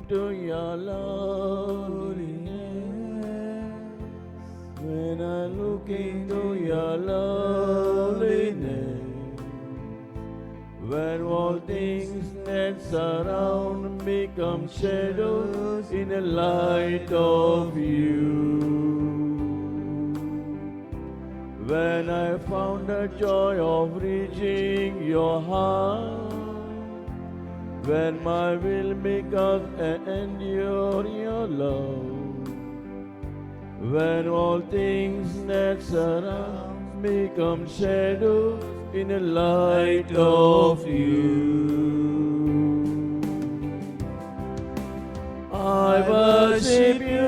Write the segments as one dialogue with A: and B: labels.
A: into your loveliness, when I look into your loveliness, when all things that surround me become shadows in the light of you. When I found the joy of reaching your heart, when my will becomes endure your love, when all things that surround me become shadows in the light of you. I worship you.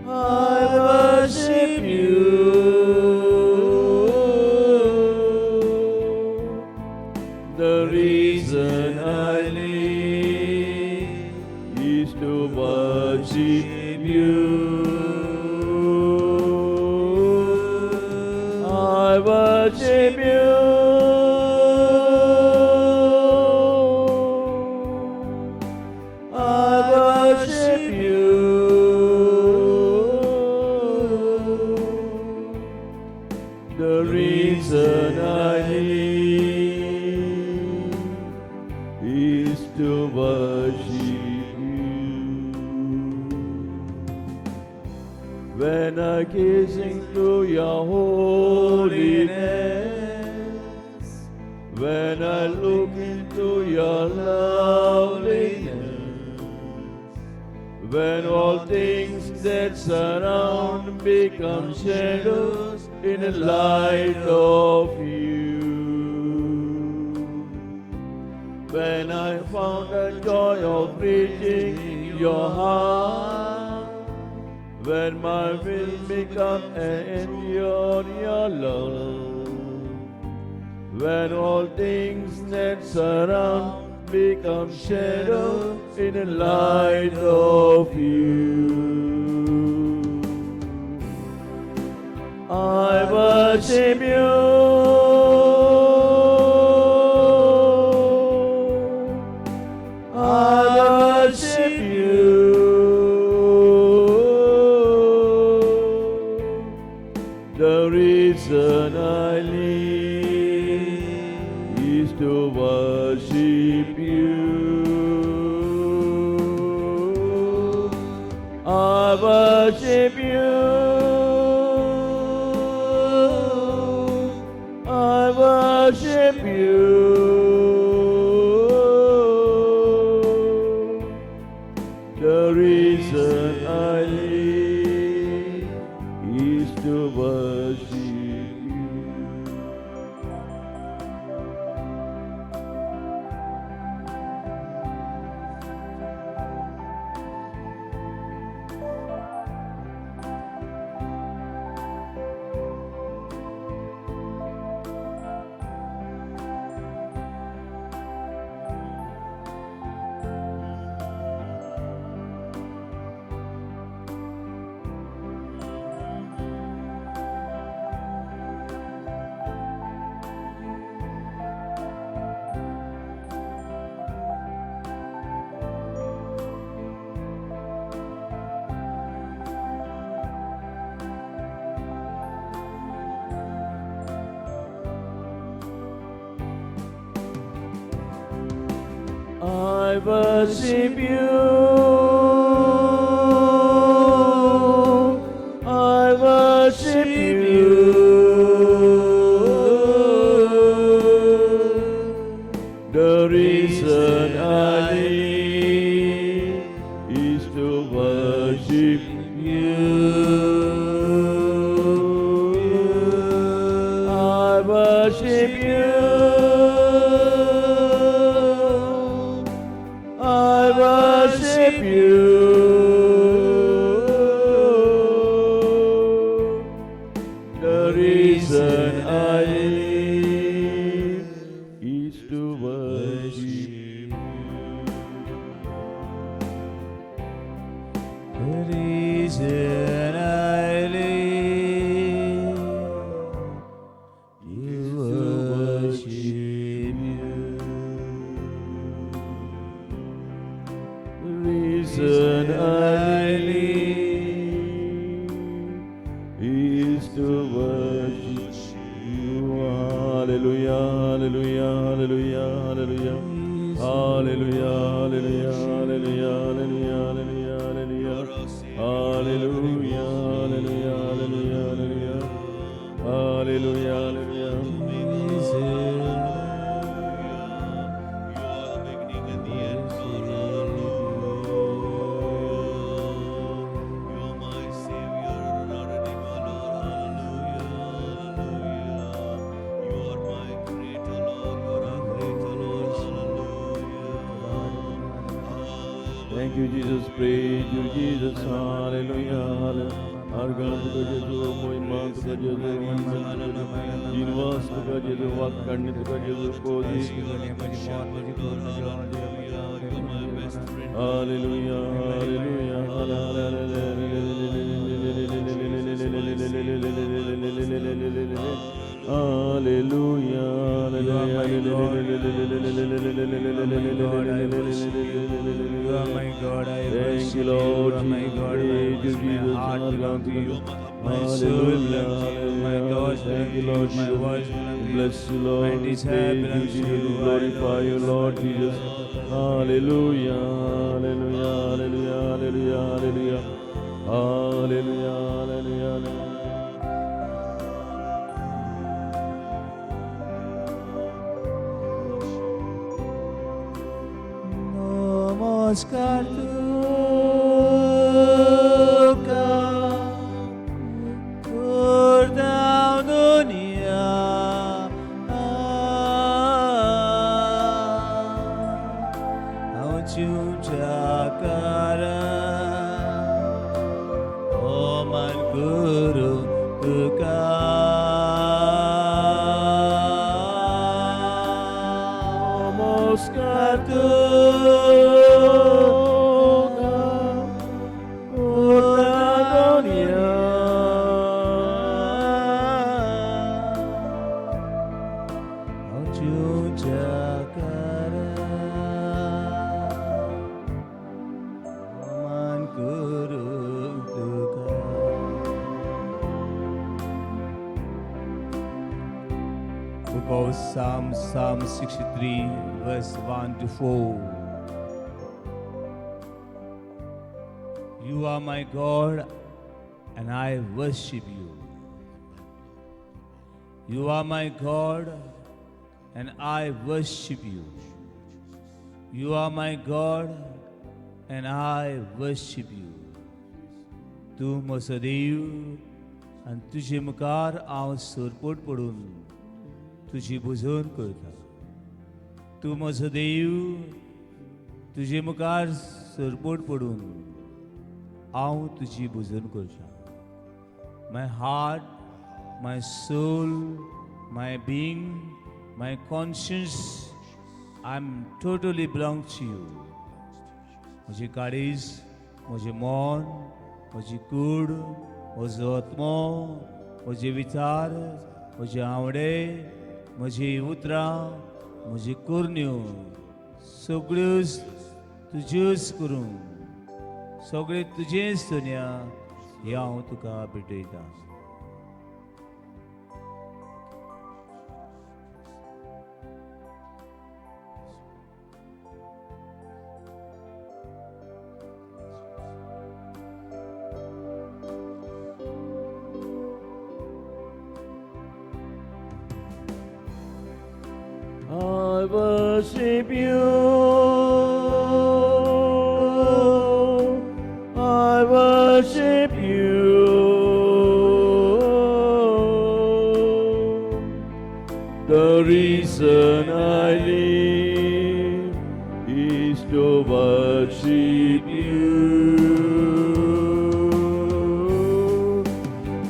A: I worship you. The reason I live is to worship you. I worship you. I worship you. The reason I live is to worship you. When I gaze into your holiness, when I look into your loveliness, when all things that surround become shadows in the light of you. When I found the joy of reaching your heart, when my will become endure your love, when all things that surround become shadows in the light of you. I worship you. I worship you. The reason I live is to worship you. I worship you. I worship you. The reason I live is to worship you. I worship you. I worship you. The reason I live is to worship you. I worship you. I worship you. The reason I live is to worship you.
B: The reason I live, you worship you.
A: is to worship you. Hallelujah, hallelujah, hallelujah, hallelujah. Hallelujah, hallelujah, hallelujah, hallelujah, hallelujah, hallelujah. Hallelujah, hallelujah, hallelujah, hallelujah. Hallelujah, hallelujah. Thank you, Jesus. Praise you, Jesus. Hallelujah. Hallelujah. Our God, तुझे जो महिमा तुझे जो जीनवास तुझे जो वाक्य तुझे जो कोदी Hallelujah. Hallelujah.
B: You are my God, I
A: Thank you,
B: worship
A: Lord.
B: you. are my God,
A: Praise
B: my
A: you, Jesus.
B: heart belongs to you. My soul
A: Hallelujah.
B: belongs to you. My thoughts
A: Thank you,
B: belong
A: Lord
B: to you. My
A: Jesus.
B: voice belongs to you.
A: Bless you, Lord.
B: My desire
A: Praise
B: belongs to
A: Jesus.
B: you.
A: Glorify you, Lord Jesus. Hallelujah. Hallelujah. Hallelujah. Hallelujah. Hallelujah. Hallelujah. Hallelujah. Hallelujah.
B: Namaskar Tuka Kurdam Dunya Auchu Jakara Oman Guru Tuka
A: Namaskar
B: Book of Psalm 63, verse 1 to 4. You are my God, and I worship you. You are my God, and I worship you. You are my God, and I worship you. तू म्हजो देव आनी तुजे मुखार हांव सरपोट पडून तुजी भुजवण करता. तू म्हजो देव, तुजे मुखार सरपोट पडून हांव तुजी भुजवण करता. My heart, my soul, my being, my conscience, I'm totally belong to you. म्हजी काळीज, म्हजें मन, म्हजी कूड, म्हजो आत्मो, म्हजे विचार, म्हजे आवडे, म्हजी उतरां, म्हजी कुरण्यो सगळ्योच तुज्योच करूं. सगळें तुजेंच दुनिया हें हांव तुका भेटयतां.
A: I worship you. I worship you. The reason I live is to worship you.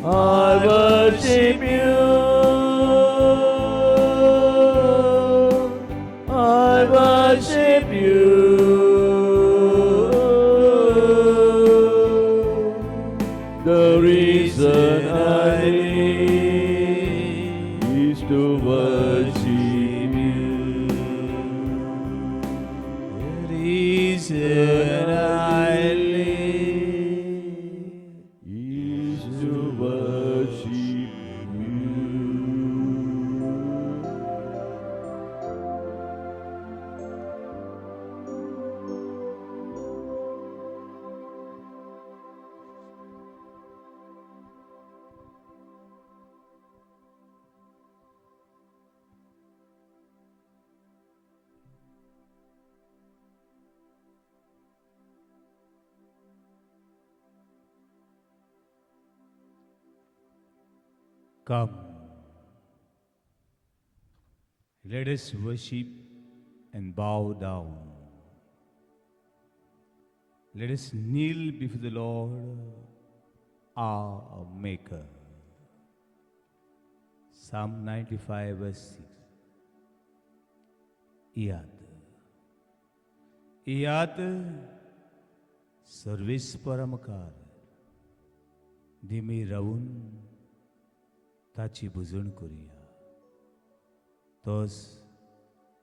A: I worship you. I worship you. The reason I live is to worship you.
B: The reason Come, let us worship and bow down. Let us kneel before the Lord, our Maker. Psalm 95 verse 6. यात सर्वेस परमकार धीमी रावून ताची भुजण करुया तोच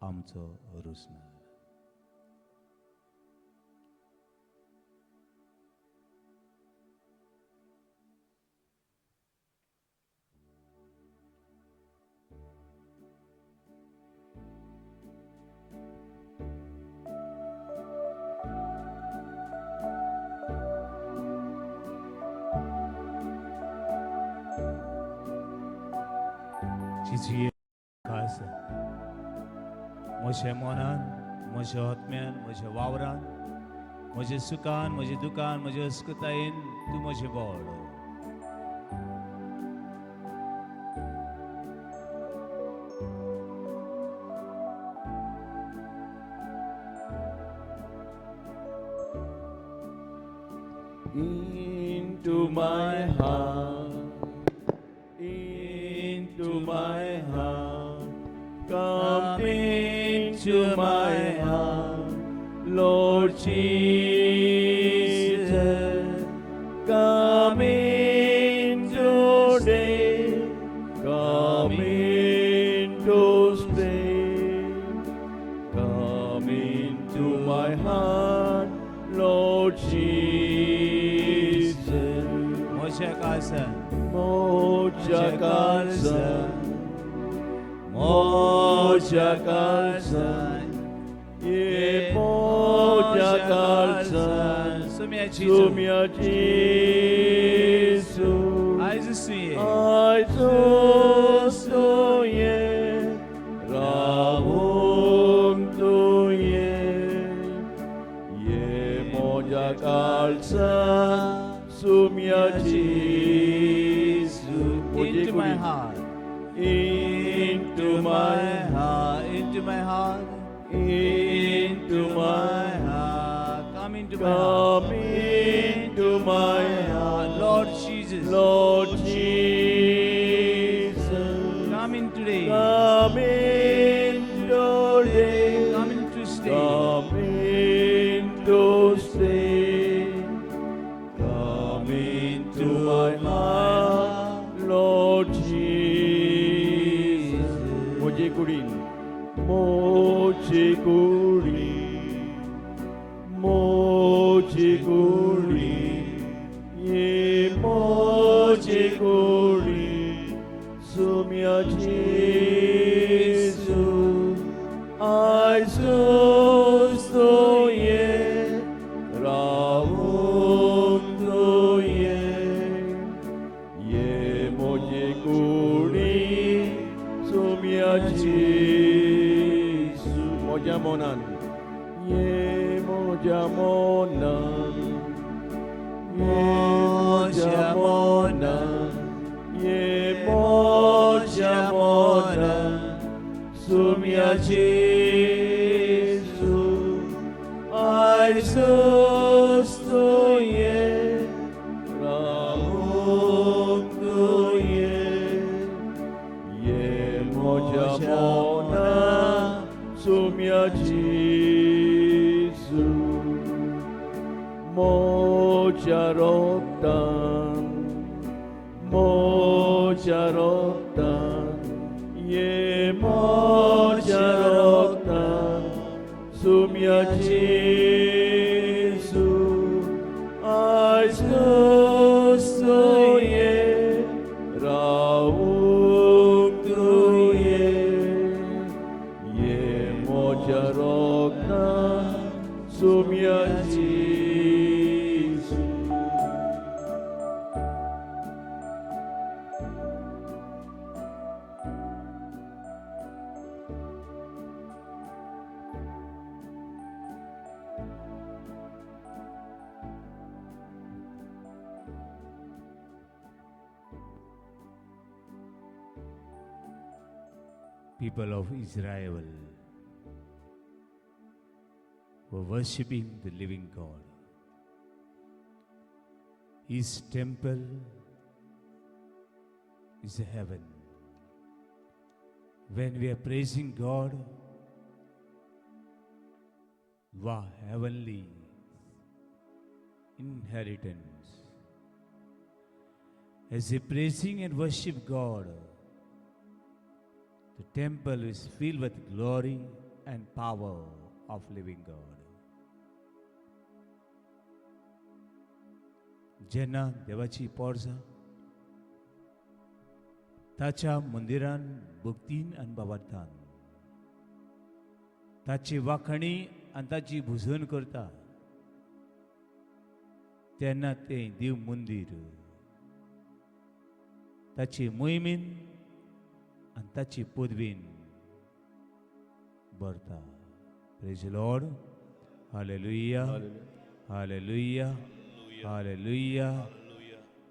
B: आमचो रुसणार. 지지의 가서 म्हज्या मनान म्हज्या आत्म्यान म्हज्या वावरान म्हज्या सुखान म्हज्या दुखान म्हज्या अस्कतायेन तूं म्हजें व्हड.
A: Into my heart, into my heart, come into my heart, Lord Jesus, come in today, come in to stay, come into my heart, Lord Jesus.
B: म्हज्या काळजान
A: Moja kalsan, moja kalsan, ye moja kalsan,
B: sumia
A: sumia Jesu,
B: आयज सुये
A: ai soye, ravum tuye, ye moja kalsan, sumia Jesu.
B: into my heart,
A: Into my heart,
B: into my heart,
A: into my
B: heart. Come into my
A: come
B: heart,
A: into my heart,
B: Lord Jesus.
A: Lord Jesus,
B: Come in today.
A: come in today,
B: Come in to stay.
A: come in to stay, come into my heart, Lord Jesus. Moje kuri, moje kuri, moje kuri, ye moje kuri, sumia Jesu, ai soye, ravum tuye, ye moje kuri, sumia Jesu, moja monan, ye moja monan, moja monan, ye moja monan, sumia Jesu, ai soye, ravum tuye, ye moja monan, sumia Jesu, moja rotan, moja rotan, ye moja rotan, sumia Jesu, ai soye, ravum tuye, ye moja rotan, sumia Jesu.
B: people of Israel were worshipping the living God. His temple is a heaven. When we are praising God, our heavenly inheritance. As we praising and worship God, the temple is filled with glory and power of living God. जेन्ना देवाची पोरसां ताच्या मंदिरान भक्तीन अनुभवार्थान ताची वाखणी आनी ताची भुजन करता तेन्ना तें देव मंदिर ताची मोहिमेन आनी ताची पदवीन भरता. Praise the Lord. Hallelujah. Hallelujah. Hallelujah.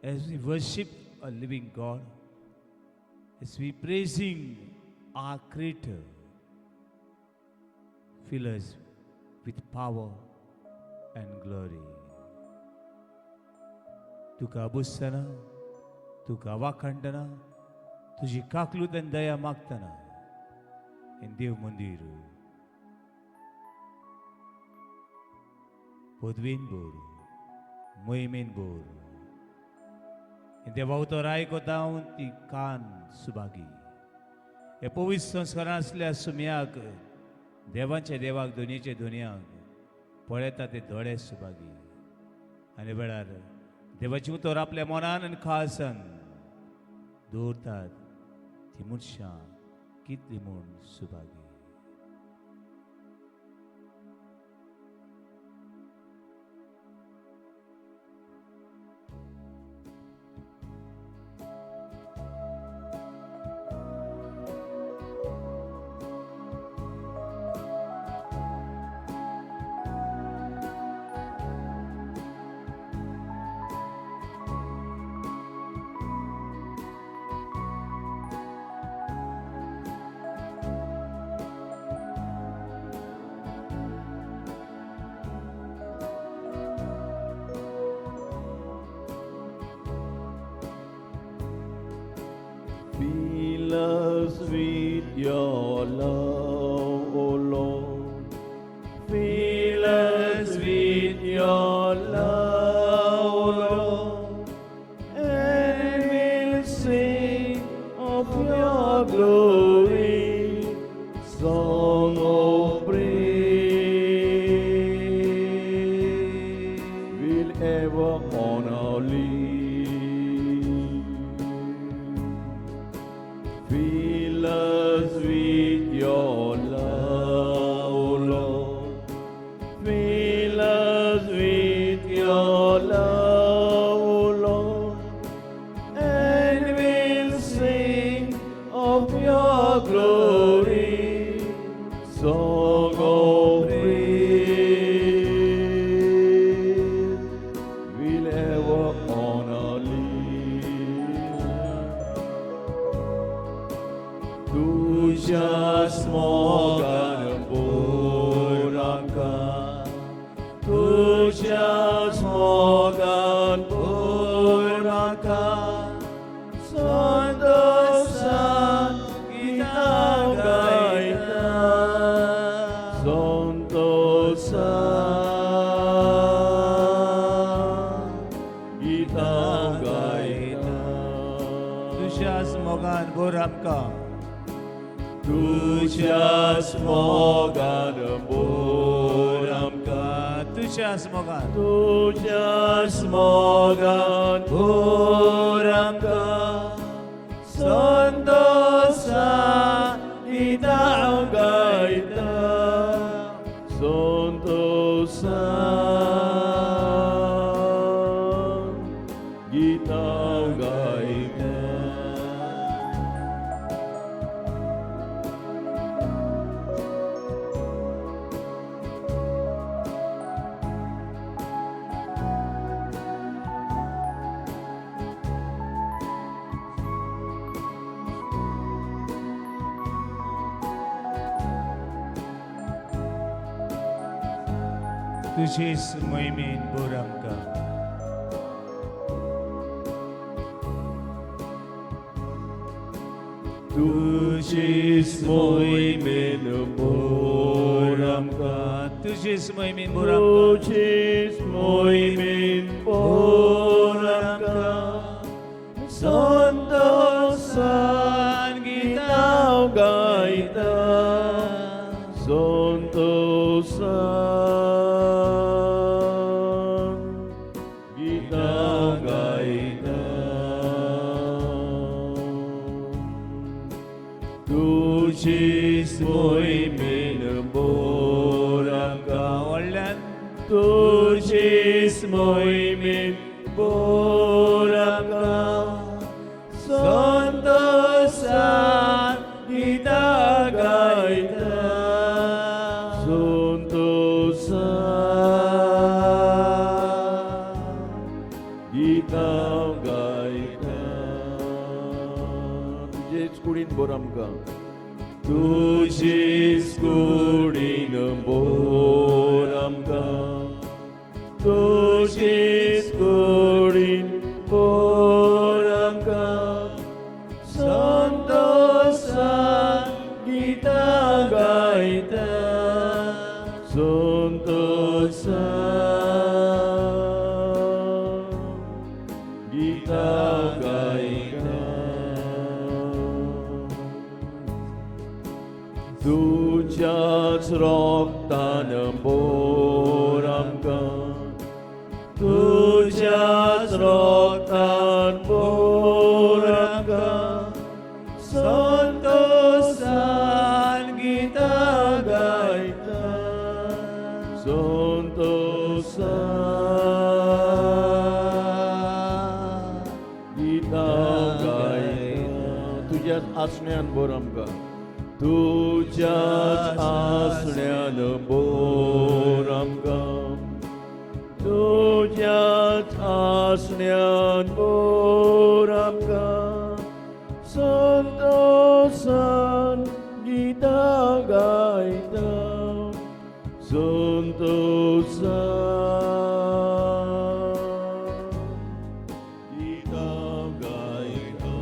B: As we worship a living God, as we praising our Creator, fill us with power and glory. तुका बुसतना, तुका वाखणटना, तुजी काकलूत आनी दया मागतना इन देव मंदिर पदवीन बोर मोहिमेन बोर देवावतो राय कोता ती कान सुभागी हे पवित्र संस्कारां असल्या सुम्याक देवाचे देवाक दोनीचे दोनयाक पळयता ते दोळे सुभागी आनी वेळार देवाची उतर आपल्या मनान आनी खासान दवरतात ती मनशां कितली म्हूण Subhagi.
A: Fill us with your love, O Lord. Fill us with your love, O Lord. And we'll sing of your glory, song of praise. We'll ever honor thee. Fill us with your love, O Lord. Fill us with your love, O Lord. And we'll sing of your glory, song of praise. We'll ever honor thee. Tuja smogan poranka, Tuja smogan poranka, Santosan kita gaita, Santosan kita gaita.
B: तुझ्या स्मोगान बोरामका
A: Tuja smogan poranka,
B: तुझ्या स्मोगान
A: Tuja smogan poranka, Santosan ita'u gaita, Santosan ita'u gaita.
B: तुझीच मोहिमेन बोर आमकां
A: तुझीच मोहिमेन बोर आमकां
B: तुझीच मोहिमेन बोर आमकां
A: तुझीच मोहिमेन बोर आमकां संतोषान गितां गायता संतोषान गितां गायता तुझीच मोहिमेन बोर आमकां
B: व्हडल्यान
A: तुझीच मोहिमेन बोर आमकां संतोषान गितां गायता संतोषान गितां गायता तुझेच कुडीन बोर आमकां तुझीच कुडीन बोर आमकां तुझीच कुडीन बोर आमकां संतोषान गितां गायता संतोषान गितां गायता तुझ्याच रोगतान बोर आमकां तुझ्याच रोगतान बोर आमकां संतोषान गितां गायता संतोषान गितां गायता तुझ्याच आसण्यान बोर आमकां तुझ्याच आसण्यान बोर आमकां तुझ्याच आसण्यान बोर आमकां संतोषान गितां गायता संतोषान गितां गायता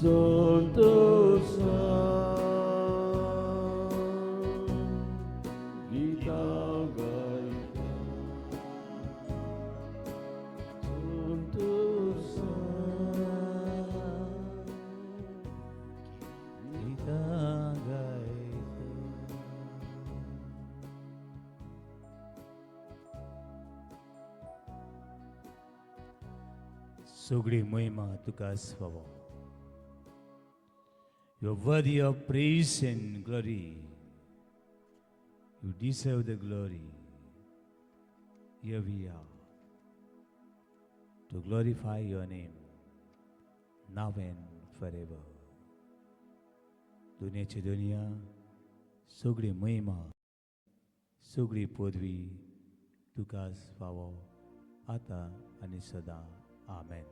A: संतोषान गितां गायता संतोषान
B: गितां गायता सगळी महिमा तुकाच फावो You are worthy of praise and glory. You deserve the glory. Here we are to glorify your name now and forever. दुनियाची दुनिया सगळी महिमा सगळी पदवी तुकाच फावो आतां आनी सदां आमेन.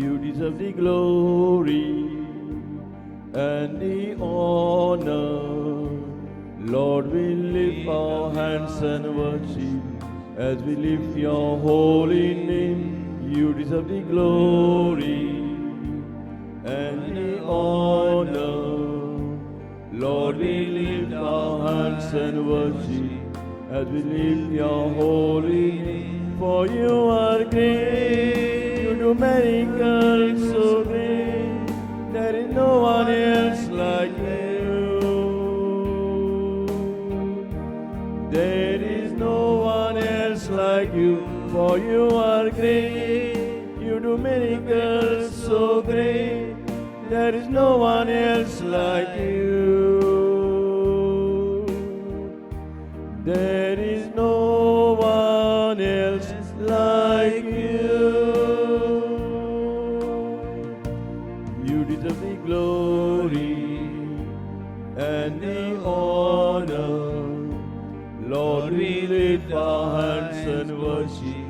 A: You deserve the glory and the honor. Lord, we lift our hands and worship as we lift your holy name. You deserve the glory and the honor. Lord, we lift our hands and worship as we lift your holy name. For you are great, you do miracles so great, there is no one else like you. There is no for you are great. You do miracles so great. There is no one else like you. There is no one else like you. You deserve the glory and the honor. Lord, we lift our hands and worship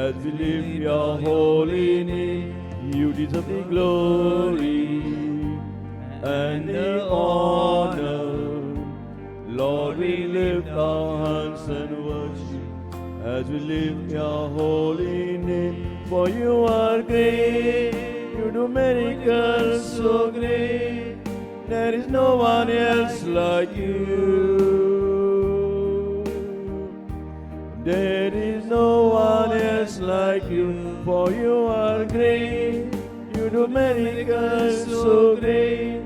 A: as we lift your holy name. You deserve the glory and the honor. Lord, we lift our hands and worship as we lift your holy name. For you are great, you do miracles so great. There is no one else like you. There is no one else like you, for you are great. You do miracles so great.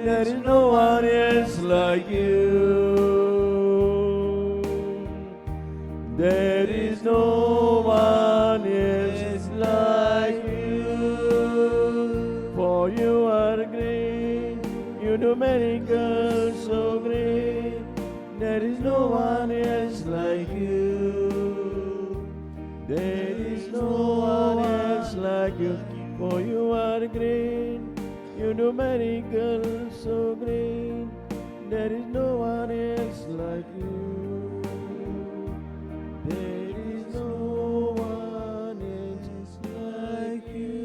A: There is no one else like you. There is no one else like you, for you are great. You do miracles so great. There is no one else like you. There is no one else like you, for you are great. You do miracles so great. There is no one else like you. There is no one else like you.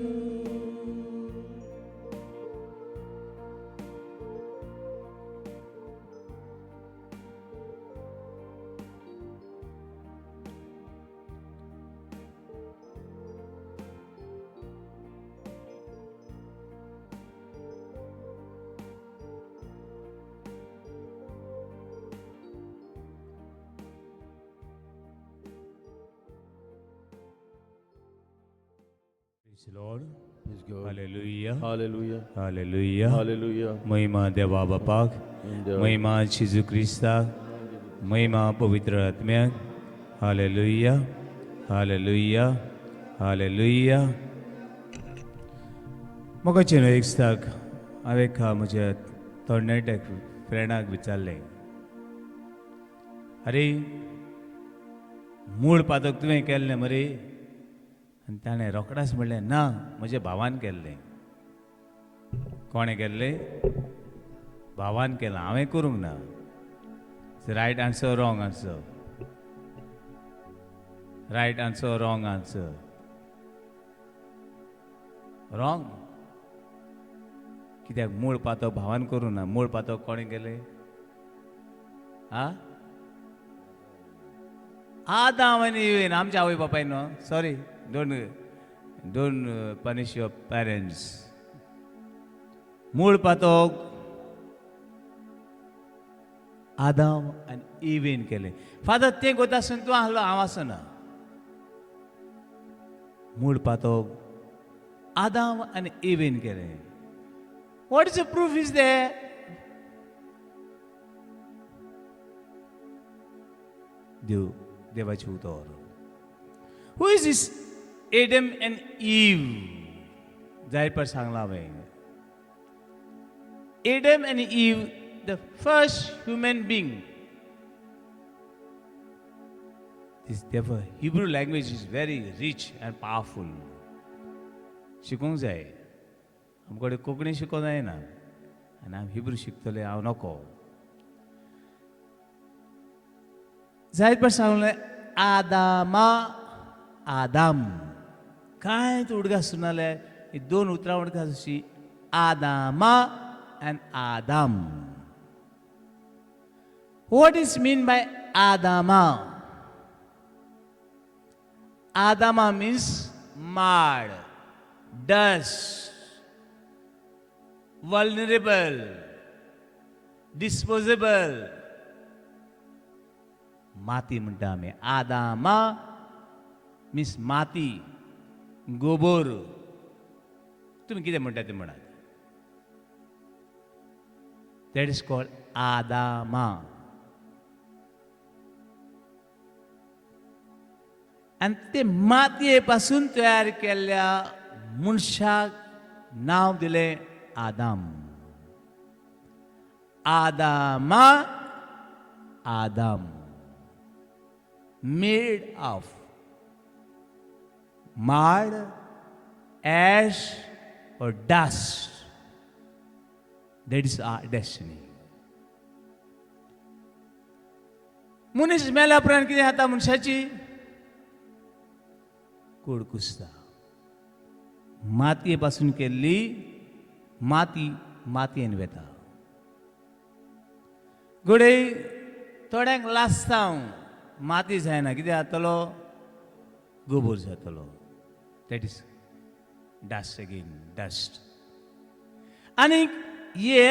B: Praise the Lord.
A: Praise God.
B: Hallelujah.
A: Hallelujah.
B: Hallelujah.
A: Hallelujah.
B: महिमा देवा बापाक,
A: And,
B: महिमा जेजू क्रिस्ताक, महिमा पवित्र आत्म्याक. Hallelujah. Hallelujah. Hallelujah. म्हाका चिनो एक दिसाक हांवें एका म्हज्या तरणाट्या फ्रेंडाक विचारलें, अरे मूळ पातक तुवें केल्लें मरे? आनी ताणें रोखडाच म्हणलें, ना, म्हज्या भावान केल्लें. कोणें केल्लें? भावान केलां, हांवें करूंक ना. Right answer, wrong answer? Right answer, wrong answer? Wrong. कित्याक मूळ पातो भावान करूं ना, मूळ पातो कोणें केलें? आदाम आनी इव्ह, आमच्या आवय बापाय न्हू. Sorry, don't punish your parents. मूळ पातोक आदाम आनी इवेन केलें. फादर, तें गोत आसून तूं आहलो, हांव आसना. मूळ पातोक आदाम आनी इवेन केलें. What is the proof is there? देवाचें उतर. Who is this Adam and Eve? जाय पर सांगला हांवें. Adam and Eve, the first human being. This, therefore, Hebrew language is very rich and powerful. शिकूंक जाय. आमकडे कोंकणी शिकोवंक जायना आनी हांव हिब्रू शिकतलें, हांव नको. जायत पर सांगलें आदामा आदाम. कांयच उडगां सुनाले, ही दोन उतरां उडगां अशी आदामा and Adam. What is mean by Adama? Adama means mud, dust, vulnerable, disposable. माती म्हणटा आमी. आदामा means माती, गोबर. तुम्ही कितें म्हणटा तें म्हणात. That is called Adama. आणि ते मातयेपासून तयार केल्ल्या मनशाक नाव दिले आदाम. आदामा Adam, made of mud, ash, or dust. That is our destiny. मनीस मेल्या उपरांत कितें जाता मनशाची? कूड कुसता. मातये पासून केल्ली माती मातयेन वेता. घोडे थोड्यांक लासता माती जायना, कितें जातलो? गोबर जातलो. That is dust again, dust. आणि हे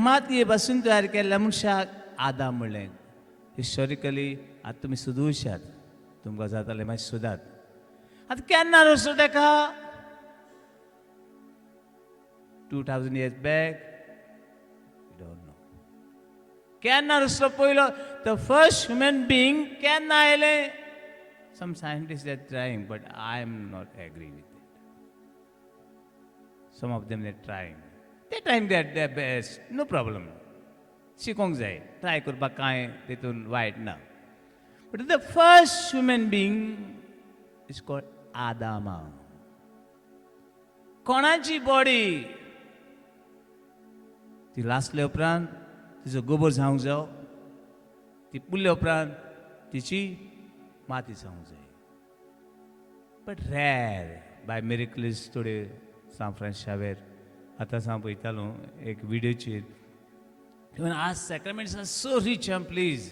B: मातयेपासून तयार केल्ल्या मनशाक आदाम म्हणलें. हिस्टॉरिकली आतां तुमी सुदूशात, तुमकां जातालें मातशें सुदात. आतां केन्ना रचलो तेका? 2000 years back? Don't know. केन्ना रचलो पयलो? The first human being केन्ना आयलें? Some scientists are trying, but I am not agree with it. Some of them they're trying. They're trying their best. No problem. शिकोंक जाय. Try करपाक कांय तितून वायट ना. But the first human being is called Adama. कोणाची body? ती लासले उपरांत तिचो गोबर जावंक जायो. ती पुल्ले उपरांत तिची माती जावंक जाय. बट रॅर बाय मिरेकल्स थोडे सांग फ्रांशावेर आतां सांग पळयतालो एक विडियोचेर. इवन आज sacraments are so rich and please.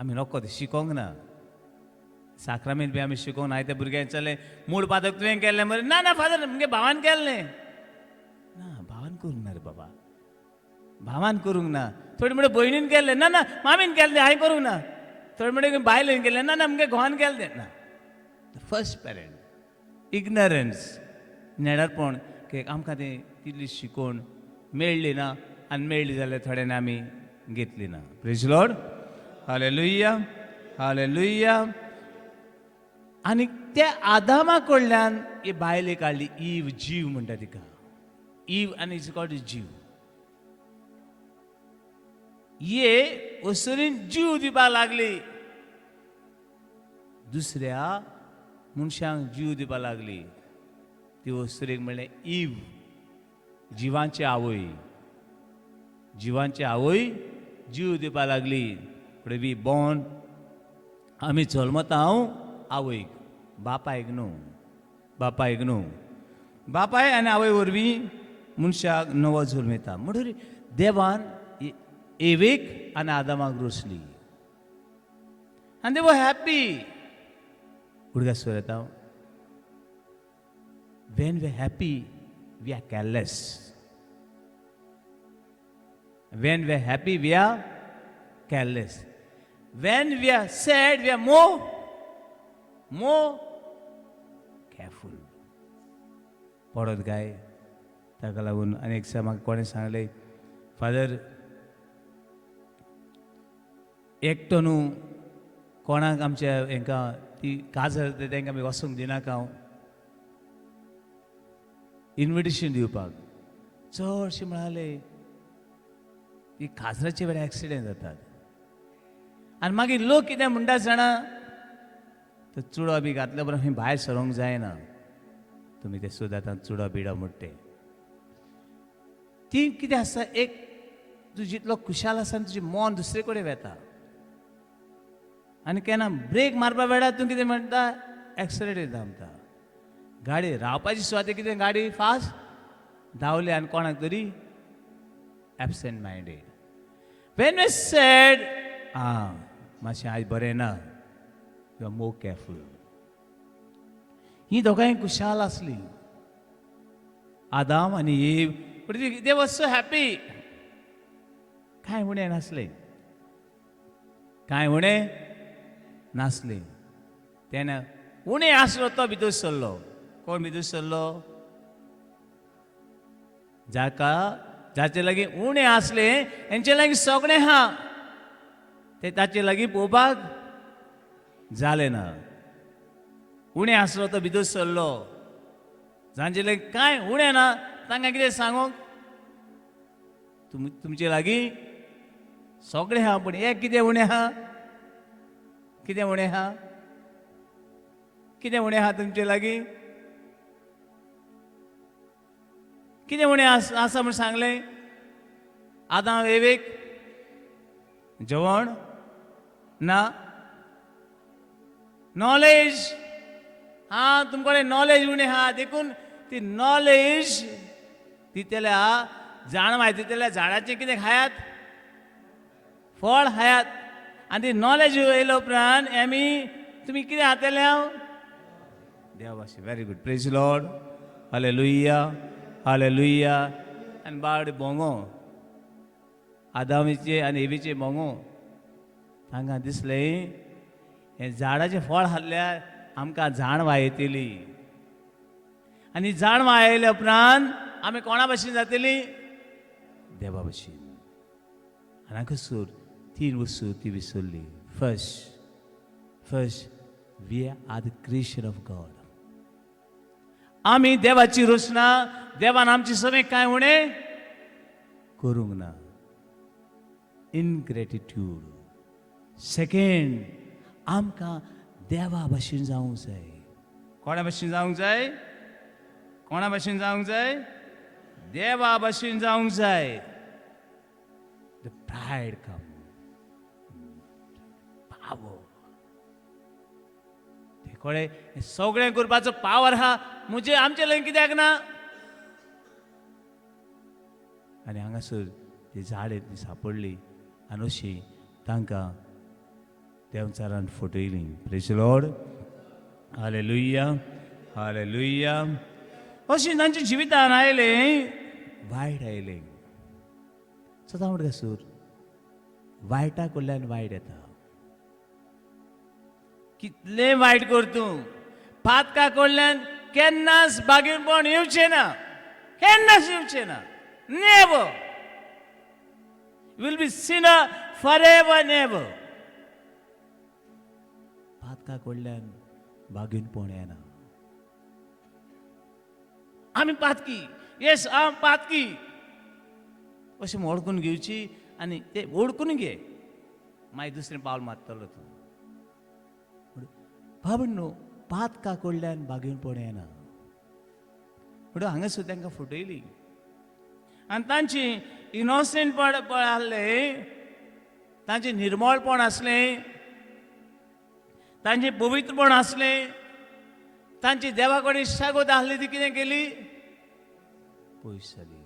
B: आमी नोको ते शिकोंक ना. साक्रामेंट बी आमी शिकोंक ना. त्या भुरग्यांक चले मूळ पादक तुवें केल्लें मरे. ना ना फादर मुगे भावान केल्लें. ना भावान करूंक ना रे बाबा. भावान करूंक ना. थोडी म्हणून भयणीन केल्लें. ना ना मामीन केल्लें हांवें करूंक ना. थोडे म्हणून बायलेन केलें. ना ना मुगे घोवान केलें ना. द फर्स्ट पेरंट इग्नरन्स, नेडारपण की आमकां तें तितली शिकोवन मेळ्ळी ना आनी मेळ्ळी जाल्यार थोड्यांनी आमी घेतली ना. Praise Lord. Hallelujah, hallelujah. आनी त्या आदामा कडल्यान ही बायले काडली. ईव, जीव म्हणटा तिका. ईव आनी इज कॉल्ड जीव. ये वसुरीन जीव दिवपाक लागली. दुसऱ्या मनशांक जीव दिवपाक लागली. ती वसुरीक म्हणलें ईव, जिवांची आवय. जिवांची आवय जीव दिवपाक लागली. फुडें बी बॉर्न आमी जल्मता हांव आवयक, बापायक न्हू. बापायक न्हू. बापाय आनी आवय वरवीं मनशाक नवो जल्म येता. म्हणून देवान एवेक आनी आदामाक रोसली. आनी दे वर हॅपी. उडगा स्वर येता. When we are happy we are careless. When we are happy we are careless. When we are sad we are more careful. पडत गाय. ताका लागून आनी एक म्हाका कोणें सांगलें, फादर एकटो न्हू कोणाक आमच्या हांकां ती काजर तांकां आमी वचूंक दिनाका हांव इन्विटेशन दिवपाक. चडशे म्हणाले ती काजराचे वेळार एक्सिडेंट जातात. आनी मागीर लोक कितें म्हणटा जाणा, तो चुडो बी घातले बरोबर खंय भायर सरोंक जायना. तुमी ते सुदांत चुडो बिडो म्हणटे ती कितें आसता, एक तूं जितलो खुशाल आसा तुजें मन दुसरे कडेन वेता. आनी केन्ना ब्रेक मारपा वेळार तूं कितें म्हणटा, एक्सिलेटर दामता. गाडी रावपाची सुवाते कितें गाडी फास्ट धांवली आनी कोणाक तरी absent minded. When we sad मातशें आयज बरें ना, यू आर मोर केअरफूल. ही दोगांय खुशाल आसली, आदाम आनी Eve. They was so happy. कांय उणें नासलें, कांय उणें नासलें. तेन्ना उणें आसलो तो भितर सरलो. कोण भितर सरलो? जाचे लागीं उणें आसलें हेंचे लागीं सगळें आहा, ते ताचे लागीं पळोवपाक जालें ना. उणें आसलो तो भितर सरलो जांचेले कांय उणें ना तांकां कितें सांगूंक तुमचे लागीं सगळें आहा पूण एक कितें उणें आहा कितें उणें आहा कितें उणें आहा तुमचे लागीं कितें उणें आसा म्हूण सांगलें आदां वेवेक जेवण ना नॉलेज हाँ तुमकडे नॉलेज उणें आहा देखून ती नॉलेज दितल्या जाण म्हायती दितल्या झाडाचें कितें खायात फळ खायात आनी ती नॉलेज येयलो उपरांत आमी तुमी कितें खातले हांव देवा भाशे very good praise Lord hallelujah hallelujah आनी बावडे भोंगो आदामीचे आनी एवीचे भोंगो तांकां दिसलें हें झाडाचें फळ खाल्ल्यार आमकां जाणवा येतली आनी जाणवा येयल्या उपरांत आमी कोणा भाशेन जातलीं देवा भाशेन आनी हांगासर 3 वस्तू ती विसरली first we are the creation of God आमी देवाची रचना देवान आमचे सगळें कांय उणें करूंक ना इनग्रेटिट्यूड सेकेंड आमकां देवा भाशेन जावंक जाय कोणा भाशेन जावंक जाय कोणा भाशेन जावंक जाय देवा भाशेन जावंक जाय द प्रायड कम पावर ते कळ्ळें हें सगळें करपाचो पावर आहा म्हणजे आमचे लय कित्याक ना आनी हांगासर ती झाड ती सापडली आनी अशी तांकां देवचारान फटयली प्रेज लॉर्ड हालेलुया हालेलुया अशी तांच्या जिवितान आयलें वायट आयलें सदां म्हणगासूर वायटा कडल्यान वायट येता कितले वायट कर तूं पातका कडल्यान केन्नाच बागीरपण येवचें ना केन्नाच येवचें ना never will be sinner forever never पातका कडल्यान बागीरपण येना आमी पातकी येस हांव पातकी अशें ओळखून घेवची आनी ते ओळखून घे मागीर दुसरें पावल मारतलो तूं भाबण्णो पातका कडल्यान बागीरपण येना म्हणून हांगासर तांकां फटयली आनी तांची इनोसेंटपण आहलें तांचें निर्मळपण आसलें तांचें पवित्रपण आसलें तांची देवा कडेन शागोत आहली ती कितें केली पयस जाली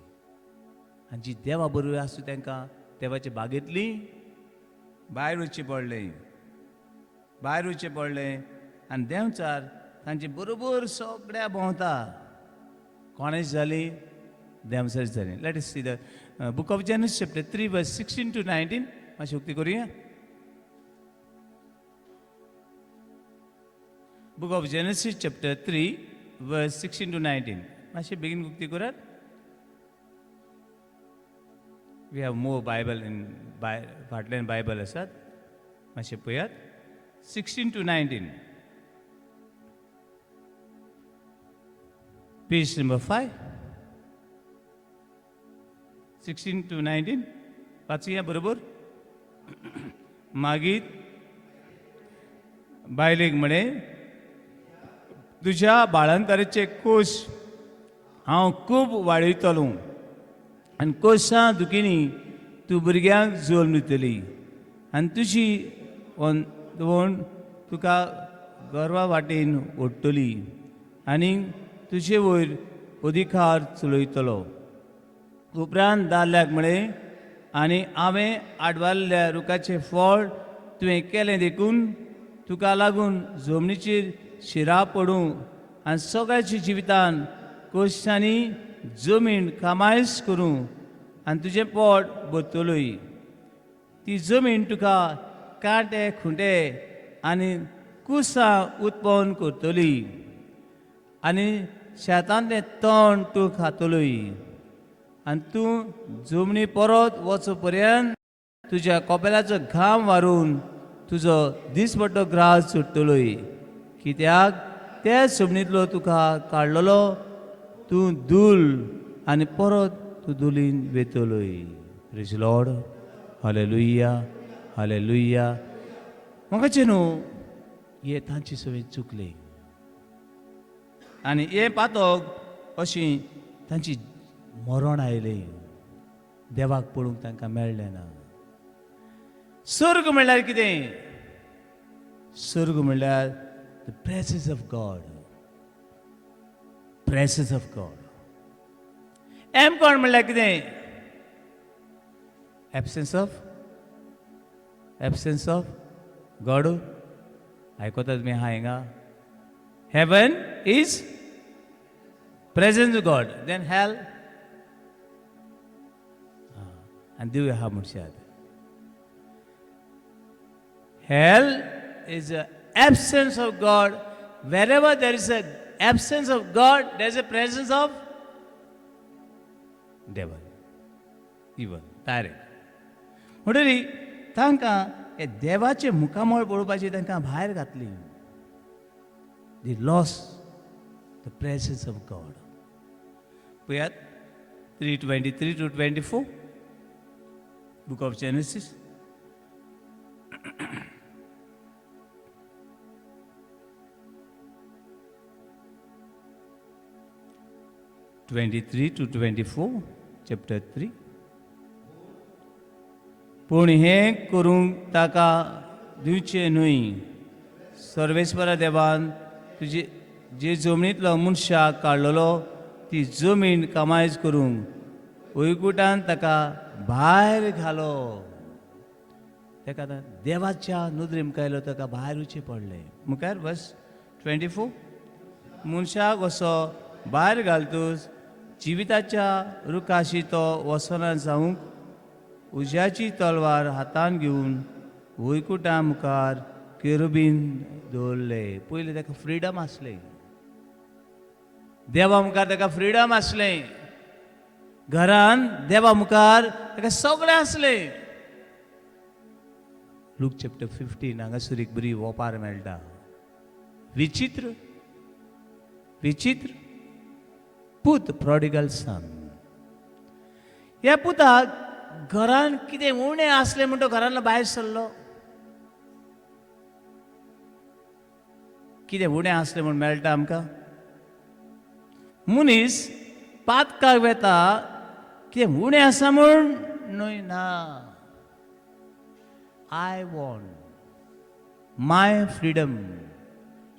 B: आनी जी देवा बरोबर आसूं तांकां देवाचे बागेंतली भायर वचचें पडलें आनी देंवचार तांचे बरोबर सगळ्या भोंवता कोणेच जाली देंवचार जाली let us see the book of Genesis chapter 3 verse 16 to 19 मातशी उक्ती करुया Book of Genesis chapter 3 verse 16 to 19 मातशी बेगीन उक्ती करात we have more Bible in फाटल्यान बायबल आसात मातशे पळयात 16 to 19 page number 5 16 to 19 वाचूया बरोबर मागीर बायलेक म्हणे तुझ्या बाळंतराचे कोश हांव खूब वाडयतलो आनी कोशां दुखीनी तूं भुरग्यांक जल्म दितली आनी तुजी वण तुका गर्वा वाटेन ओडटली आनी तुजे वयर अधिकार चलयतलो उपरांत दादल्याक म्हळें आनी हांवें आडवाल्ल्या रुखाचें फळ तुवें केलें देखून तुका लागून जमनीचेर शिरा पडूं आनी सगळ्याच्या जिवितान कोश्टांनी जमीन कामायस करूं आनी तुजें पोट भरतलोय ती जमीन तुका कांटे खुंटे आनी कुसां उत्पन्न करतली आनी शेतांतलें तण तूं खातलोय आनी तूं जमनी परत वचो पर्यंत तुज्या कपेलाचो घाम वारून तुजो दिसपट्टो ग्रास सुट्टलोय कित्याक त्या जमनींतलो तुका काडलेलो तूं दूल आनी परत तूं दुलीन वेतलोय. Praise Lord. Hallelujah, hallelujah. म्हाकाचे न्हू हे तांची सवय चुकली आनी हे पातोक अशी तांची मरण आयलें. देवाक पळोवंक तांकां मेळ्ळें ना. स्वर्ग म्हणल्यार कितें? स्वर्ग म्हणल्यार the presence of God. Presence of God. कोण म्हणल्यार कितें? Absence of God. आयकतात तुमी हा हिंगा? Heaven is presence of God. Then hell आनी दिवया हा म्हणशात. Hell is an absence of God. Wherever there is an absence of God, there is a presence of devil, evil, direct. म्हणटरी तांकां हे देवाचे मुखामळ पळोवपाची तांकां भायर घातली. The lost the presence of God. पळयात 3:23 to 24 book of Genesis. to 24, chapter 3. पूण हें करूंक ताका दिवचें न्हय. सर्वेस्परा देवान तुजे जे जमनींतलो मनशाक काडलेलो ती जमीन कमायज करूंक वैकुंठान ताका भायर घालो. ताका देवाच्या नदरे मुखायलो ताका भायर वचचें पडलें. मुखार वर्स 24. मनशाक असो भायर घालतूच जिविताच्या रुखाशी तो वसना जावंक उज्याची तलवार हातान घेवन वैकुंठा मुखार केरुबीन दवरले. पयलीं ताका फ्रिडम आसलें. देवा मुखार ताका फ्रिडम आसलें. घरान देवा मुखार ताका सगळें आसलें. लूक चॅप्टर 15 हांगासर एक बरी ओपार मेळटा. विचित्र विचित्र पूत प्रॉडिगल सन. ह्या पुताक घरान कितें उणें आसलें म्हणून तो घरांतलो भायर सरलो. कितें उणें आसलें म्हूण मेळटा आमकां? मनीस पातकाक वेता कितें उणें आसा म्हूण न्हय. ना. I want my freedom.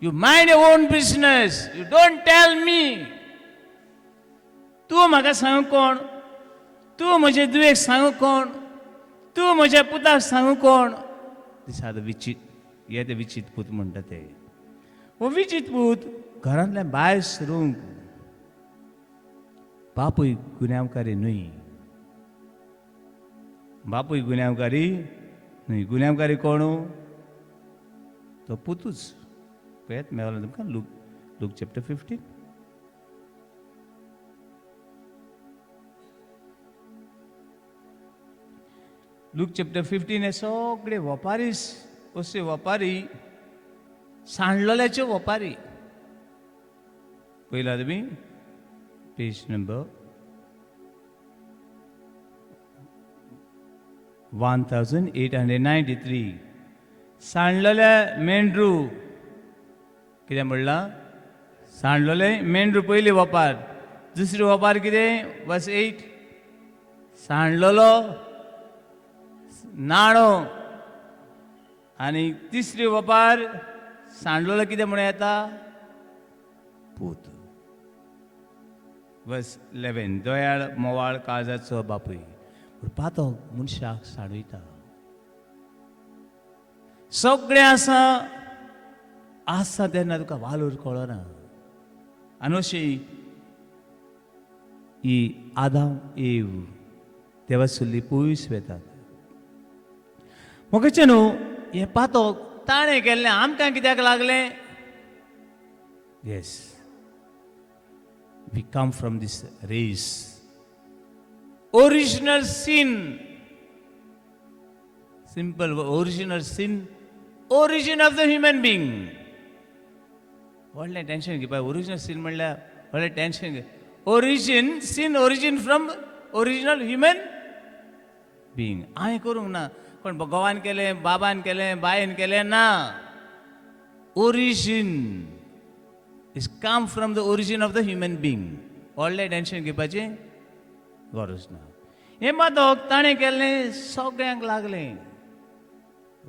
B: You mind your own business. You don't tell me. तूं म्हाका सांगू कोण? तूं म्हजे दुयेक सांगू कोण? तूं म्हज्या पुताक सांगू कोण? दिस आर द विचित. हे ते विचित पूत म्हणटा ते. हो विचित पूत घरांतल्यान भायर सरूंक बापूय गुन्यांवकारी न्हय. बापूय गुन्यांवकारी न्हय. गुन्यांवकारी कोण? तो पुतूच. पळयात मेळ्ळो तुमकां लूक चॅप्टर 15. लूक चॅप्टर 15 हे सगळे वपारी असे वपारी सांडलेल्याचे वपारी. पळयला तुमी पेज नंबर 1893. सांडलेल्या मेंढरू. कितें म्हणलां? सांडलेले मेंढरू पयली वपार. दुसरी वपार कितें? वर्स 8. सांडलेलो नाणो. आनी तिसरी वपार सांडलेलो कितें म्हणून येता? पूत. वर्स 11. दोयाळ मोवाळ काळजाचो बापूय. पातो मनशाक सांडयता. सगळें आसा तेन्ना तुका वालोर कळना. आनी अशी ही आदाम एव देवासुल्ली पयस वेतात. म्हाकाचे न्हू हे पातोक ताणें केल्लें आमकां कित्याक लागलें? Yes, we come from this race. Original sin. Simple. Original sin. Origin of the human being. व्हडलें टेंशन घेवपा ओरिजिनल सीन म्हणल्यार व्हडलें टेंशन घे origin from original human being हांवें करूंक ना कोण घोवान केलें बाबान केलें बायन केलें ना origin is come from the origin of the human being व्हडलें टेंशन घेवपाची गरज ना हें बादोक ताणें केल्लें सगळ्यांक लागलें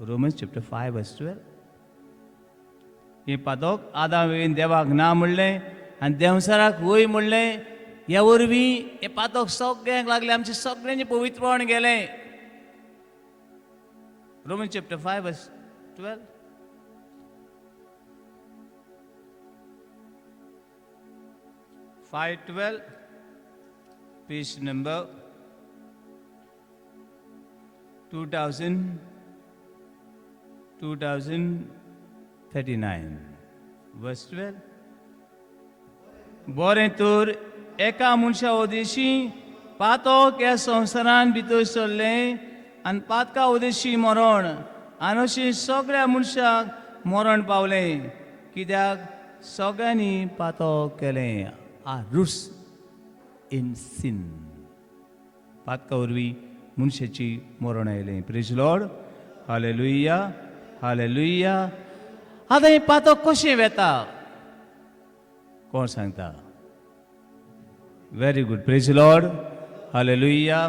B: रोमन्स चॅप्टर 5 वर्स 12 हें पादोक आदाम येवन देवाक ना म्हणलें आनी देवसराक वय म्हणलें ह्या वरवीं हें पादोक सगळ्यांक लागलें आमचें सगळ्यांचें पवित्रपण गेलें Romans chapter 5 verse 12 5:12 page number 2039 verse 12 बरें तर एका मनशा उदेशी पातोक ह्या संवसारान भितर सरलें आनी पातका उदेशी मरण आनी अशें सगळ्या मनशाक मरण पावलें कित्याक सगळ्यांनी पातोक केलें रूट्स इन सीन पातका वरवीं मनशाची मरण आयलें प्रेज लॉर्ड हालेलुया हालेलुया आतां हें पातक कशें वेता कोण सांगता very good praise Lord hallelujah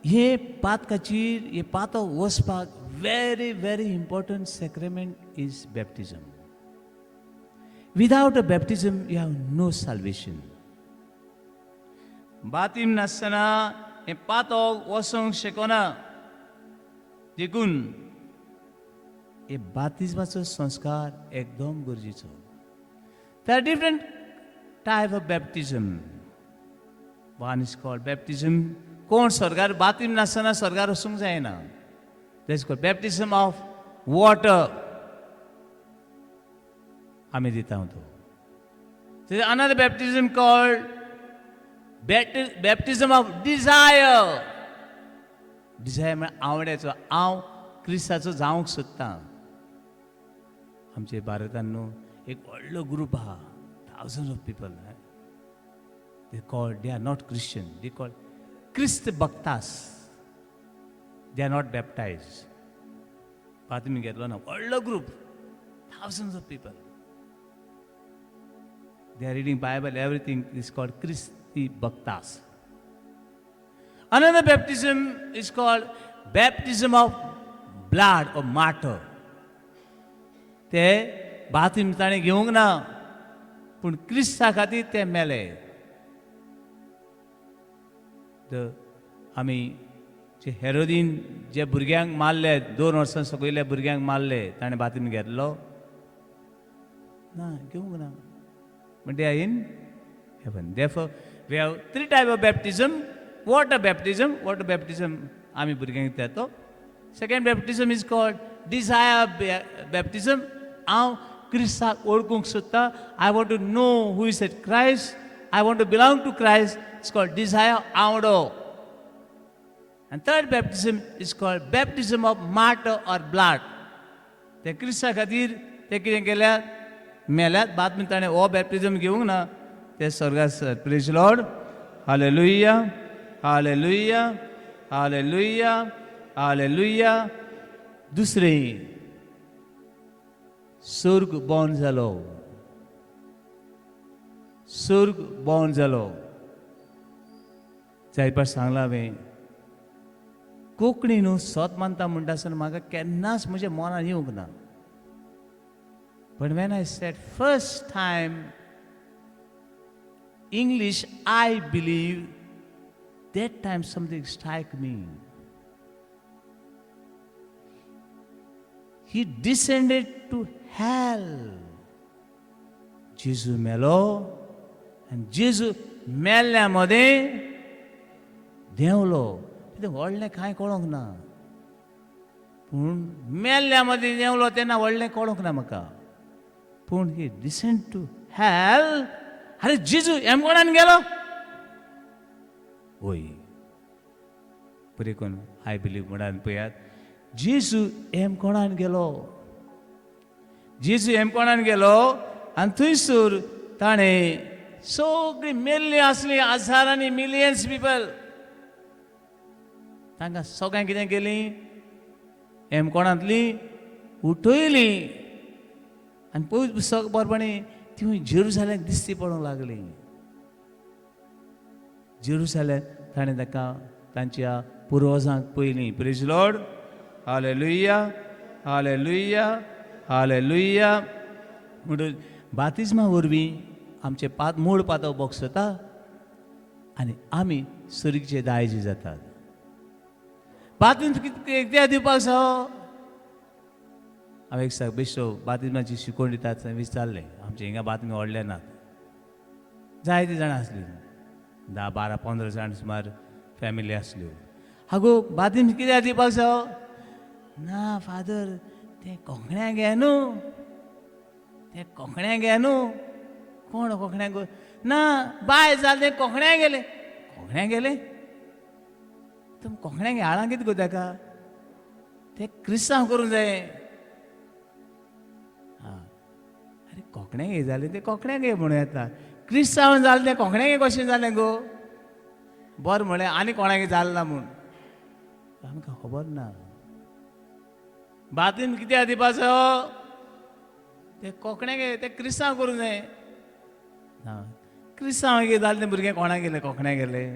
B: हे पातकाचेर हे पातक वचपाक very very important sacrament is baptism without a baptism you have no salvation बातीम नासतना हें पातक वचोंक शकना देखून हे बातिजमाचो संस्कार एकदम गरजेचो there are different type of baptism one is called baptism कोण स्वर्गार बातीम नासतना स्वर्गार वचूंक जायना that is called baptism of water आमी दिता तो another baptism called baptism of desire desire म्हळ्यार आवड्याचो हांव क्रिस्ताचो जावंक सोदतां आमचे भारतान न्हू एक व्हडलो ग्रूप आहा thousand of people they called they are not Christian they called क्रिस्त भक्तास दे आर नॉट बॅप्टायज तुमी घेतलो ना व्हडलो group thousand of people they are reading Bible everything is called क्रिस्ती भक्तास Another baptism is called baptism of blood or martyr. ते बातीम ताणें घेवंक ना पूण क्रिस्ता खातीर ते मेले आमी जे हेरोदीन जे भुरग्यांक मारले 2 वर्सां सकयल्या भुरग्यांक मारले ताणें बातीम घेतलो ना घेवंक ना but they are in heaven therefore we have 3 type of baptism water baptism आमी भुरग्यांक दिता second baptism is called desire baptism हांव क्रिस्ताक ओळखूंक सोदता I want to know who is at Christ I want to belong to Christ it's called desire आवडो आनी third baptism is called baptism of martyr or blood ते क्रिस्ता खातीर ते कितें केल्यात मेल्यात बाद बीन ताणें हो बॅप्टिजम घेवंक ना ते स्वर्गाक praise Lord hallelujah hallelujah hallelujah hallelujah दुसरें स्वर्ग बॉर्न जालो जाय पास सांगला हांवें कोंकणी न्हू सोत मानता म्हणटा आसतना म्हाका केन्नाच म्हज्या मनान येवंक ना but when I said first time English I believe that time something struck me. He descended to hell. Jesus मेलो and Jesus मेल्ल्यामध्ये देंवलो कितें व्हडलें कांय कळोंक ना पूण मेल्ल्यामध्ये देंवलो तेन्ना व्हडलें कळोंक ना म्हाका पूण he descended to hell. अरे जेजू एम कोणान गेलो वय बरें कोण आय बिलीव म्हणान पळयात जेजू एम कोणान गेलो आनी थंयसर ताणें सगळीं मेल्लीं आसलीं हजारांनी मिलियन्स पीपल तांकां सगळ्यांक कितें केलीं एमकोणांतलीं उठयलीं आनी पळयत पुस्तक बरेपणी ती जेरुसालेम दिसती पडूंक लागलीं जेरुसालेम ताणें ताका तांच्या पुर्वजांक पयलीं praise Lord hallelujah hallelujah hallelujah म्हणून बातिजमा वरवीं आमचे मूळ पातळ बोगसता आनी आमी सर्गीचे दायजे जातात बातिम कितें दिवपाक जाय हांव एक सांग बेश्टो बातिमाची शिकवण दितात थंय विचारलें आमचे हिंगा बातमी व्हडले नात जायतीं जाणां आसलीं 10, 12, 15 जाण सुमार फॅमिली आसल्यो हागो बातीम कित्याक दिवपाक जाय ना फादर तें कोंकण्याक घे न्हू तें कोंकण्याक घे न्हू कोण कोंकण्याक ना बाय जालें तें कोंकण्याक गेलें तुम कोंकण्याक हाळां कितें गो ताका तें क्रिस्तांव करूंक जाय अरे कोंकण्याक हे जालें तें कोंकण्याक घे म्हणून येता क्रिस्तांव जालें तें कोंकण्याक कशें जालें गो बरें म्हळें आनी कोणाक जालें ना म्हूण आमकां खबर ना बातीन कित्याक दिवपाचो तें कोंकण्याक तें क्रिस्तांव करूंक जाय ना क्रिस्तांव जालें तें भुरगें कोणाक गेलें कोंकण्याक गेलें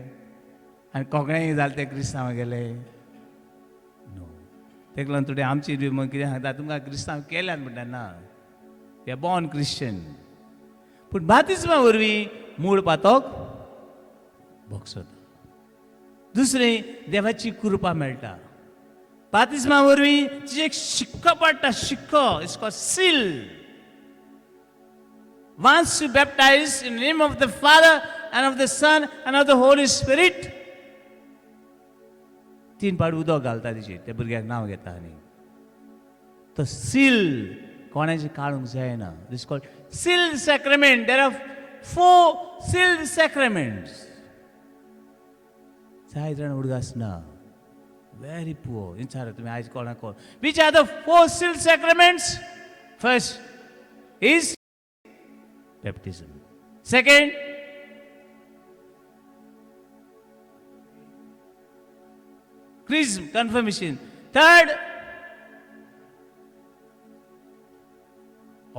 B: आनी कोंकण्याक जालें तें क्रिस्तांव गेलें नो तेका लागून थोडी आमची कितें सांगता तुमकां क्रिस्तांव केल्यात म्हणटा ना वी बॉर्न क्रिश्चन पूण बातिजमा वरवीं मूळ पातोक भोगसता दुसरें देवाची कृपा मेळटा बातिजमा वरवीं तिजे एक शिक्को पडटा शिक्को it's called seal once you baptized in the name of the Father and of the Son and of the Holy Spirit 3 पाड उदक घालता तिचेर त्या भुरग्याक नांव घेता आनी तो सील कोणाचें काडूंक जायना this called sealed sacrament there are 4 sealed sacraments जाय जाण उडगां आसना very poor विचारा तुमी आयज कोणाक which are the 4 sealed sacraments first is baptism second chrism confirmation third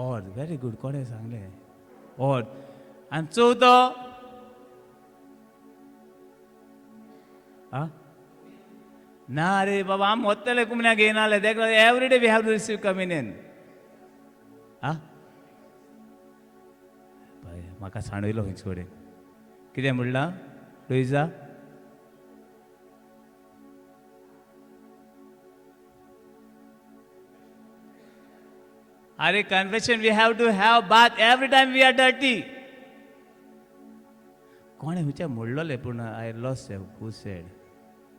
B: or very good कोणे सांगले or and चौथो ना रे बाबा आम वतले कुमण्याक घेयनाले देख every day we have to receive communion म्हाका सांडयलो खंयचे कडेन कितें म्हणलां लुइजा अरे confession we have to have bath every time we are dirty कोणे खंयचे म्हणलोले पूण आय लॉस्ट हू सेड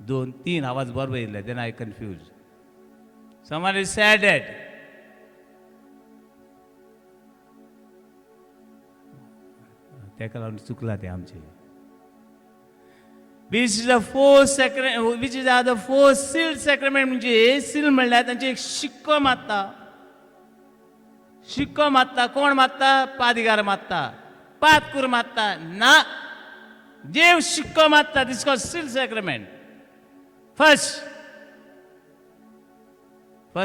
B: 2-3 आवाज बरोबर येयले then I confuse someone is said it तेका लागून चुकला ते आमचे which is the 4 sacrament which is the 4 sealed sacrament म्हणजे सील म्हणल्यार तांचे एक शिक्को मारता कोण मारता पादिगार मारता पातकूर मारता ना देव शिक्को मारता दिस कॉल्ड सील्ड सॅक्रेमेंट फर्स्ट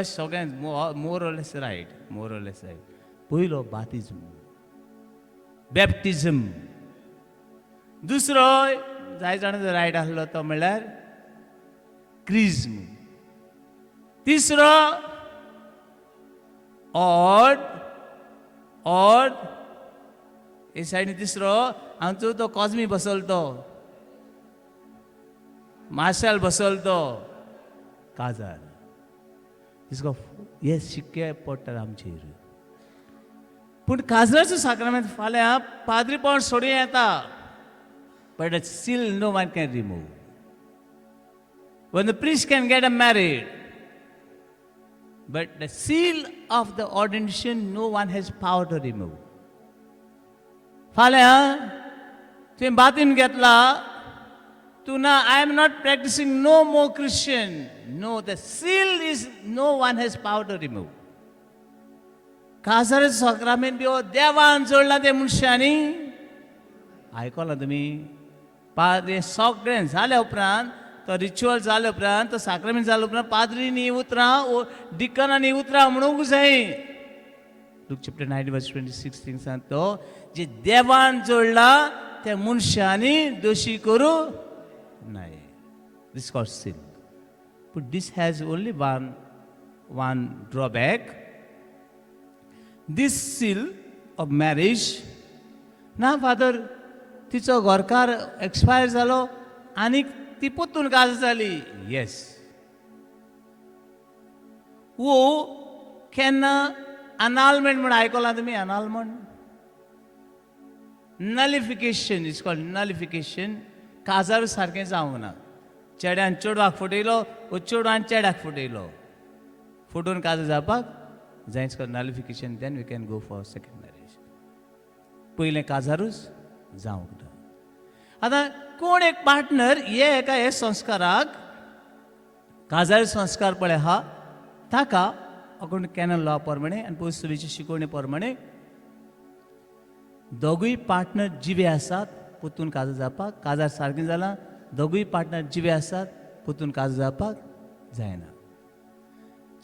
B: सगळ्यांत मोर ऑर लेस रायट पयलो बातिजम बॅप्टिजम दुसरो जाय जाणांचो रायट आसलो तो म्हणल्यार क्रिज्म तिसरो ऑड हे सायडीन तिसरो हांगचो तो कॉस्मी बसलो तो मार्शल बसलो तो काजार इसको हे शिक्के पडटात आमचेर पूण काजराचो साक्रामेंत फाल्यां पाद्रीपण सोडूं येता but still no one can remove when the priest can get married but the seal of the ordination no one has power to remove फाल्यां तुवें बातीन घेतला तूं ना I am not practicing no more Christian no the seal is no one has power to remove काजराचें sacrament बी हो देवान जोडला ते मनशांनी. आयकलां तुमी? हे सगळें जाल्या उपरांत तो रिच्युअल जाल्या उपरांत तो साक्रामेंट जाल्या उपरांत पाद्रीनी उतरां डिकनांनी उतरां म्हणूंक जाय. लूक चॅप्टर 9 वर्स 26 थिंग सांगतो जे देवान जोडला त्या मनशांनी दोशी करू नाही. This called seal. But this has only one drawback. This seal of marriage ना फादर तिचो घरकार एक्सपायर जालो आनी ती पोतून काज जाली. येस. वो केन्ना अनालमेंट म्हण आयकलां तुमी? अनालमेंट नलिफिकेशन इज कॉल्ड नलिफिकेशन. काजार सारकें जावंक ना. चेड्यान चेडवाक फटयलो वो चेडवान चेड्याक फटयलो. फटोवन काज जावपाक जायच called nullification. Then we can go for second marriage. पयलें काजारूच जावंक ना. आतां कोण एक पार्टनर हे संस्काराक काजार संस्कार पळय आहा ताका अकॉर्डिंग टू कॅनन लॉ प्रमाणे आनी पयसुलीची शिकवणी प्रमाणे दोगूय पार्टनर जिवे आसात पोतून काज जावपाक. काजार सारकें जालां दोगूय पार्टनर जिवे आसात पोतून काज जावपाक जायना.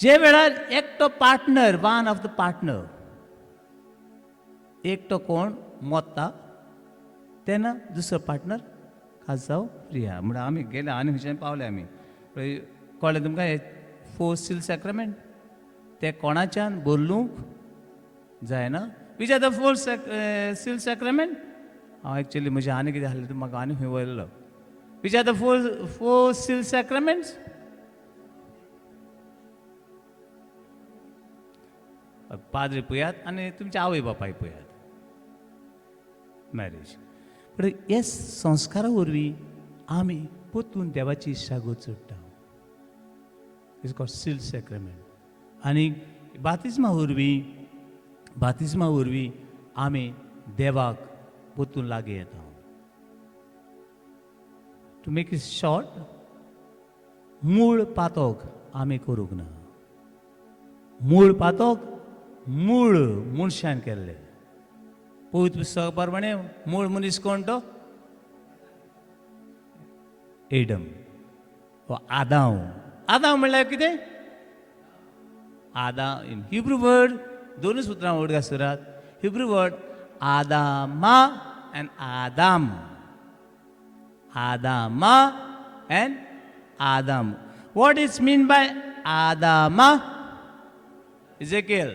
B: जे वेळार एकटो partner one of the partner एकटो कोण मोत्ता तेन्ना दुसरो पार्टनर काज जावं फ्री आहा. म्हणून आमी गेले आनी खंयच्यान पावले आमी. कळ्ळें तुमकां हे 4 सील सॅक्रामेंट ते कोणाच्यान बोलूंक जायना. Which are the 4 seal sacrament? हांव एक्चुअली म्हजें आनी कितें आसलें तें म्हाका आनी खंय वयलो. Which are the 4 seal sacraments? पाद्री पळयात आनी तुमच्या आवय बापाय पळयात. मॅरेज. पण हे संस्कारा वरवीं आमी पोतून देवाची शागोत जोडटा. Is called seal sacrament. आनी बातिस्मा वरवीं आमी देवाक पोतून लागीं येता. टू मेक इट शॉर्ट मूळ पातोक आमी करूंक ना. मूळ पातोक मूळ मनशान केल्लें. पवित्र पुस्तका प्रमाणे मूळ मनीस कोण तो? एडम वा आदाम. आदाम म्हणल्यार कितें? आदाम इन हिब्रू वर्ड दोनूच उतरां वर्ड घालतात. हिब्रू वर्ड आदामा एंड आदाम. आदामा and Adam. What is mean by आदामा? Ezekiel.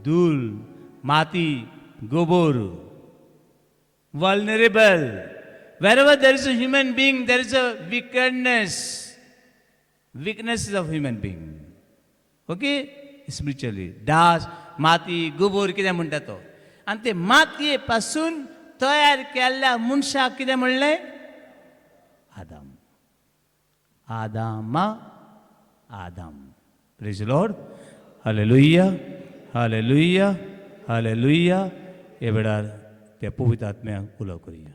B: धूल माती गोबर. Vulnerable. Wherever there is a human being, there is a wickedness. Weaknesses of human being. Okay? Spiritually. Dance माती गोबर कितें म्हणटा तो. आनी ते मातये पासून तयार केल्ल्या मनशाक कितें म्हणलें? आदाम. आदामा आदाम. Praise the Lord. Hallelujah. Hallelujah. Hallelujah. हे वेळार त्या पवित्र आत्म्याक उलो करुया.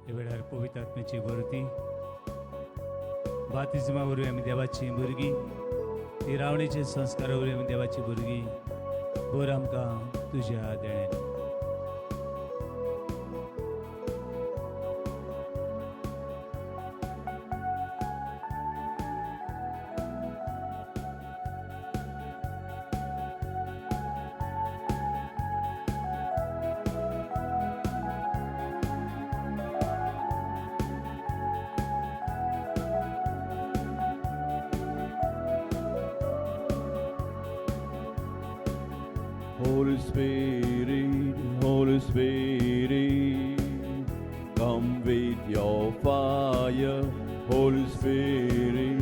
B: हे वेळार पवित्र आत्म्याची वर्ती बातिस्मा वरवीं आमी देवाची भुरगीं. तिरावणेचे संस्कारा वरवीं आमी देवाची भुरगीं. भर आमकां तुज्या देण्यान.
A: Holy Spirit, come with your fire. Holy Spirit,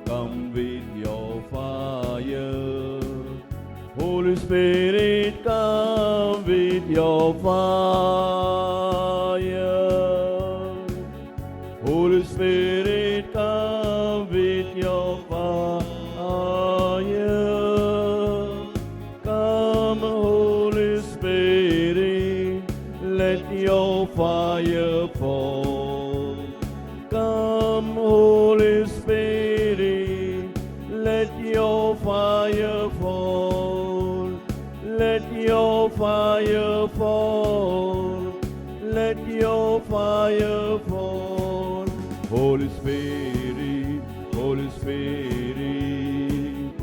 A: come with your fire. Holy Spirit, come with your fire. Holy Spirit, come with your fire. Come, Holy Spirit, let your fire fall. Come, Holy Spirit, let your fire fall. Let your fire fall. Let your fire fall. Holy Spirit, Holy Spirit,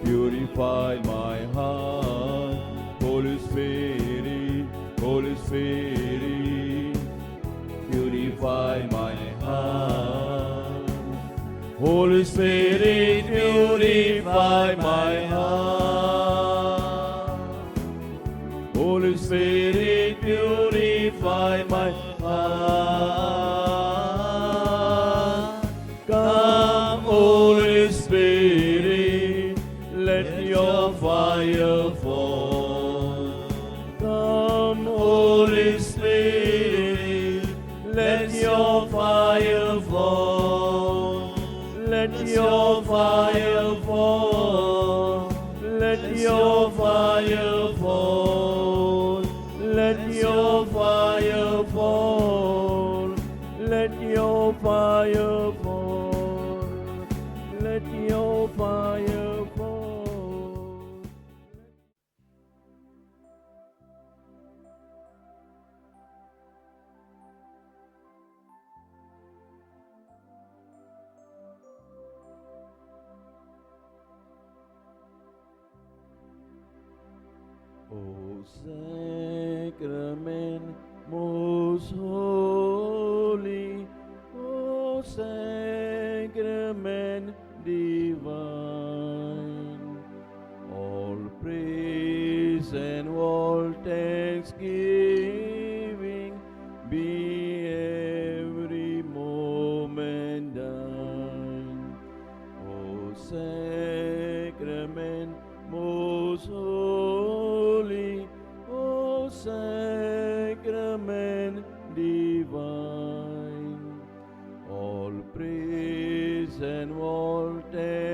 A: purify my heart. Holy Spirit, Holy Spirit, purify my heart. Holy Spirit, purify my heart. Holy Spirit, purify my heart. Come, Holy Spirit, let your fire fall. Come, Holy Spirit, let your fire fall. Let your fire fall. Let your fire fall. Let your fire fall. Let your fire fall. Let your fire fall. O sacrament most holy, O sacrament divine, all praise and all thanksgiving be every moment thine. O sacrament most holy, O sacrament divine, all praise and all thanksgiving